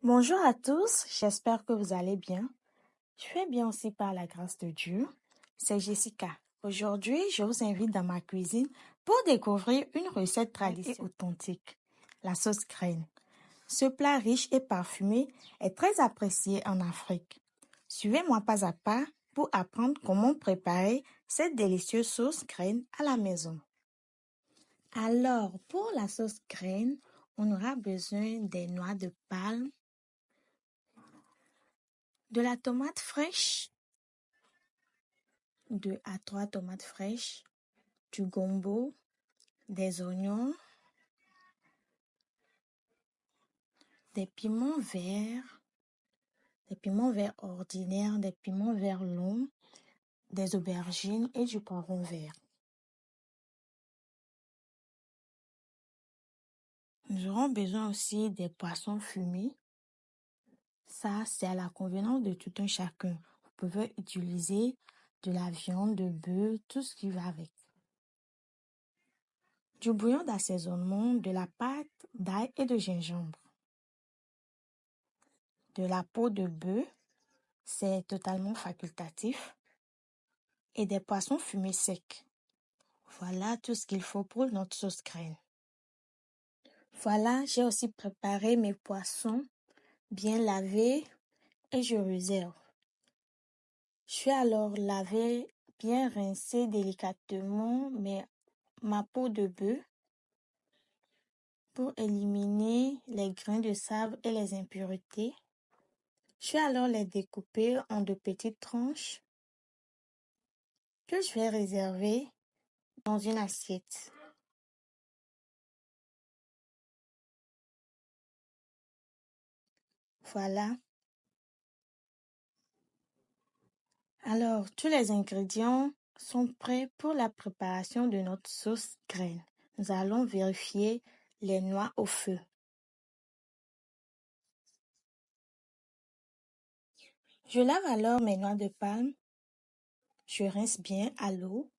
Bonjour à tous, j'espère que vous allez bien. Je vais bien aussi par la grâce de Dieu. C'est Jessica. Aujourd'hui, je vous invite dans ma cuisine pour découvrir une recette traditionnelle et authentique, la sauce graine. Ce plat riche et parfumé est très apprécié en Afrique. Suivez-moi pas à pas pour apprendre comment préparer cette délicieuse sauce graine à la maison. Alors, pour la sauce graine, on aura besoin des noix de palme, de la tomate fraîche, 2 à 3 tomates fraîches, du gombo, des oignons, des piments verts ordinaires, des piments verts longs, des aubergines et du poivron vert. Nous aurons besoin aussi des poissons fumés. Ça, c'est à la convenance de tout un chacun. Vous pouvez utiliser de la viande, de bœuf, tout ce qui va avec. Du bouillon d'assaisonnement, de la pâte d'ail et de gingembre. De la peau de bœuf, c'est totalement facultatif. Et des poissons fumés secs. Voilà tout ce qu'il faut pour notre sauce graine. Voilà, j'ai aussi préparé mes poissons bien lavés et je réserve. Je vais alors laver, bien rincer délicatement ma peau de bœuf pour éliminer les grains de sable et les impuretés. Je vais alors les découper en de petites tranches que je vais réserver dans une assiette. Voilà. Alors, tous les ingrédients sont prêts pour la préparation de notre sauce graine. Nous allons vérifier les noix au feu. Je lave alors mes noix de palme. Je rince bien à l'eau,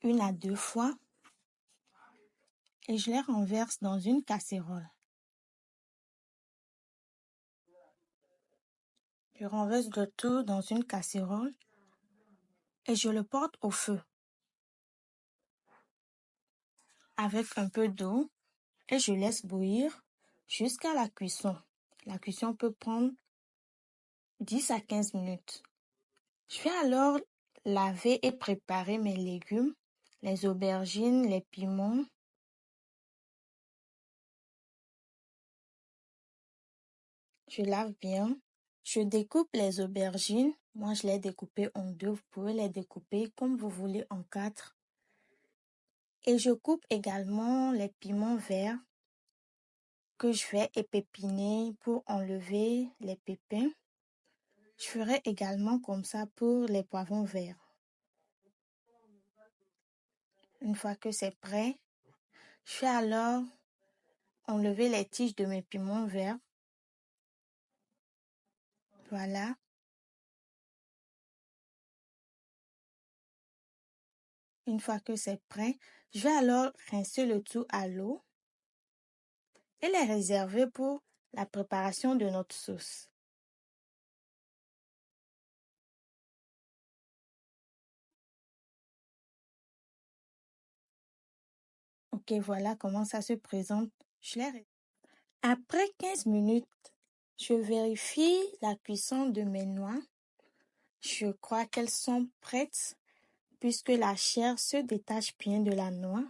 1 à 2 fois, et je les renverse dans une casserole. Je renverse le tout dans une casserole et je le porte au feu avec un peu d'eau et je laisse bouillir jusqu'à la cuisson. La cuisson peut prendre 10 à 15 minutes. Je vais alors laver et préparer mes légumes, les aubergines, les piments. Je lave bien. Je découpe les aubergines. Moi, je les découpées en 2. Vous pouvez les découper comme vous voulez en 4. Et je coupe également les piments verts que je vais épépiner pour enlever les pépins. Je ferai également comme ça pour les poivrons verts. Une fois que c'est prêt, je vais alors enlever les tiges de mes piments verts. Voilà. Une fois que c'est prêt, je vais alors rincer le tout à l'eau et les réserver pour la préparation de notre sauce. Ok, voilà comment ça se présente. Après 15 minutes, je vérifie la cuisson de mes noix. Je crois qu'elles sont prêtes puisque la chair se détache bien de la noix.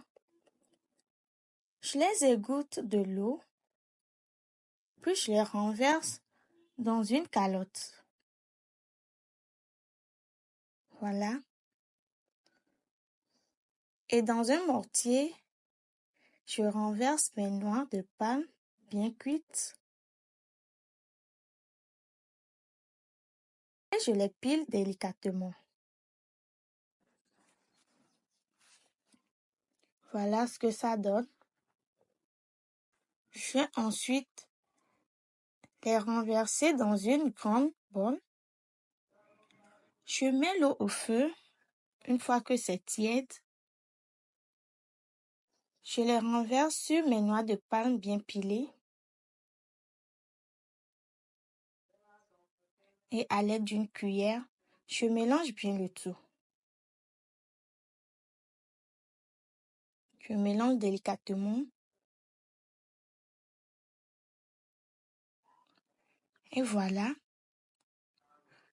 Je les égoutte de l'eau, puis je les renverse dans une calotte. Voilà. Et dans un mortier, je renverse mes noix de palme bien cuites et je les pile délicatement. Voilà ce que ça donne. Je vais ensuite les renverser dans une grande bolle. Je mets l'eau au feu. Une fois que c'est tiède, je les renverse sur mes noix de palme bien pilées. et à l'aide d'une cuillère, je mélange bien le tout. Je mélange délicatement. Et voilà.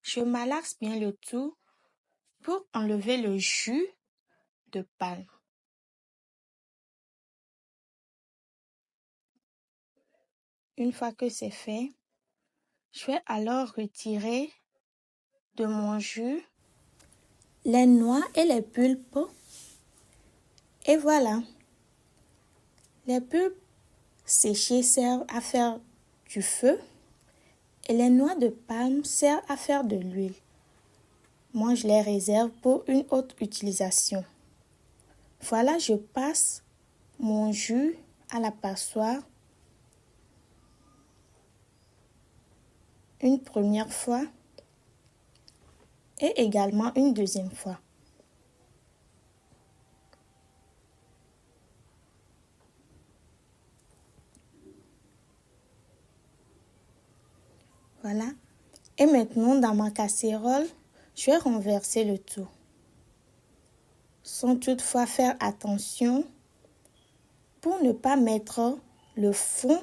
Je malaxe bien le tout pour enlever le jus de palme. Une fois que c'est fait, je vais alors retirer de mon jus les noix et les pulpes. Et voilà. Les pulpes séchées servent à faire du feu et les noix de palme servent à faire de l'huile. Moi, je les réserve pour une autre utilisation. Voilà, je passe mon jus à la passoire une première fois et également une deuxième fois. Voilà. Et maintenant, dans ma casserole, je vais renverser le tout. Sans toutefois faire attention pour ne pas mettre le fond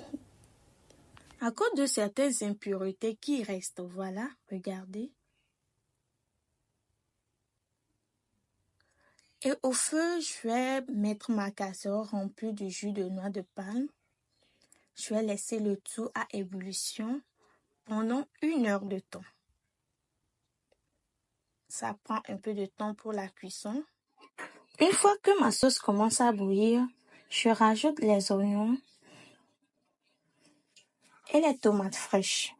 à cause de certaines impuretés qui restent. Voilà, regardez. Et au feu, je vais mettre ma casserole remplie de jus de noix de palme. Je vais laisser le tout à ébullition pendant 1 heure de temps. Ça prend un peu de temps pour la cuisson. Une fois que ma sauce commence à bouillir, je rajoute les oignons et les tomates fraîches.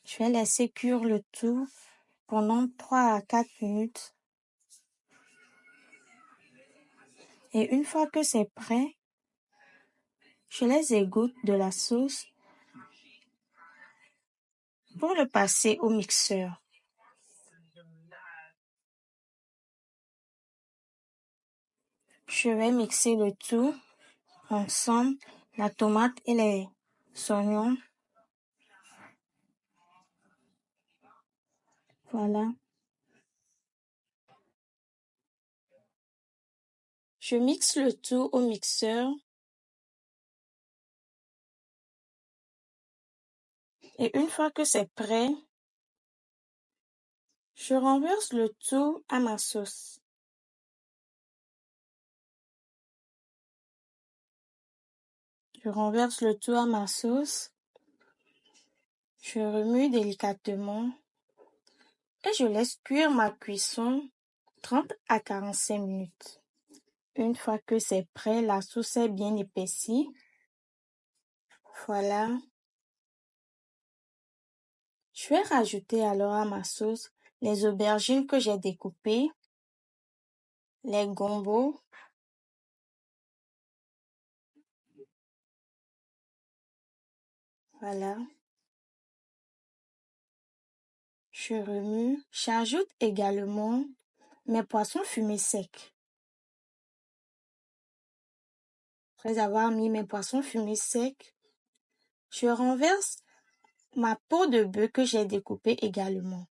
Je vais laisser cuire le tout pendant 3 à 4 minutes. Et une fois que c'est prêt, je les égoutte de la sauce pour le passer au mixeur. Je vais mixer le tout ensemble, la tomate et les oignons. Voilà. Je mixe le tout au mixeur. Et une fois que c'est prêt, je renverse le tout à ma sauce. Je renverse le tout à ma sauce. Je remue délicatement et je laisse cuire ma cuisson 30 à 45 minutes. Une fois que c'est prêt, la sauce est bien épaissie. Voilà. Je vais rajouter alors à ma sauce les aubergines que j'ai découpées, les gombos, voilà. Je remue. J'ajoute également mes poissons fumés secs. Après avoir mis mes poissons fumés secs, je renverse ma peau de bœuf que j'ai découpée également.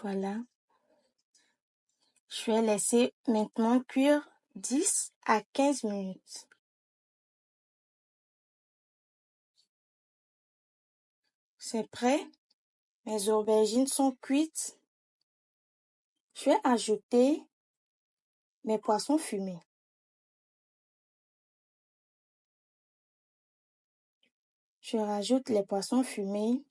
Voilà. Je vais laisser maintenant cuire 10 à 15 minutes. C'est prêt. Mes aubergines sont cuites. Je vais ajouter mes poissons fumés. Je rajoute les poissons fumés.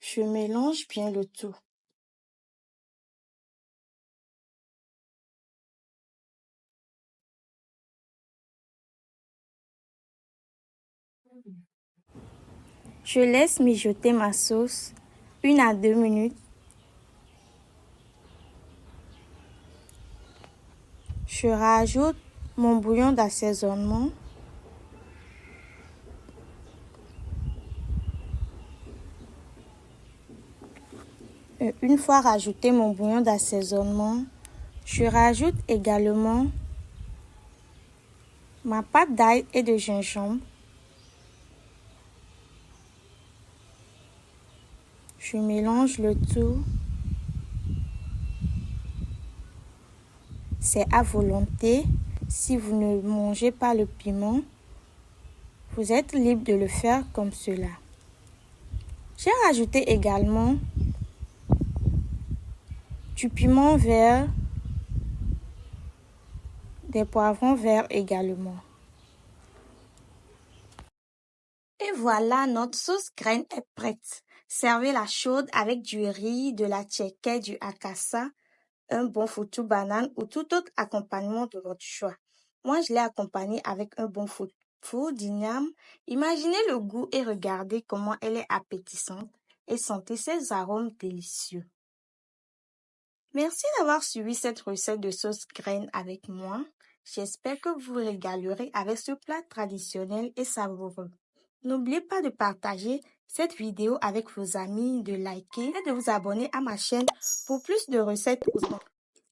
Je mélange bien le tout. Je laisse mijoter ma sauce 1 à 2 minutes. Je rajoute mon bouillon d'assaisonnement. Une fois rajouté mon bouillon d'assaisonnement, je rajoute également ma pâte d'ail et de gingembre. Je mélange le tout. C'est à volonté. Si vous ne mangez pas le piment, vous êtes libre de le faire comme cela. J'ai rajouté également du piment vert, des poivrons verts également. Et voilà, notre sauce graine est prête. Servez-la chaude avec du riz, de la tchéké, du akassa, un bon foutou banane ou tout autre accompagnement de votre choix. Moi, je l'ai accompagné avec un bon foutou d'igname. Imaginez le goût et regardez comment elle est appétissante et sentez ses arômes délicieux. Merci d'avoir suivi cette recette de sauce graine avec moi. J'espère que vous vous régalerez avec ce plat traditionnel et savoureux. N'oubliez pas de partager cette vidéo avec vos amis, de liker et de vous abonner à ma chaîne pour plus de recettes.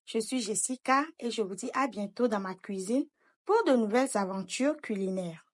Je suis Jessica et je vous dis à bientôt dans ma cuisine pour de nouvelles aventures culinaires.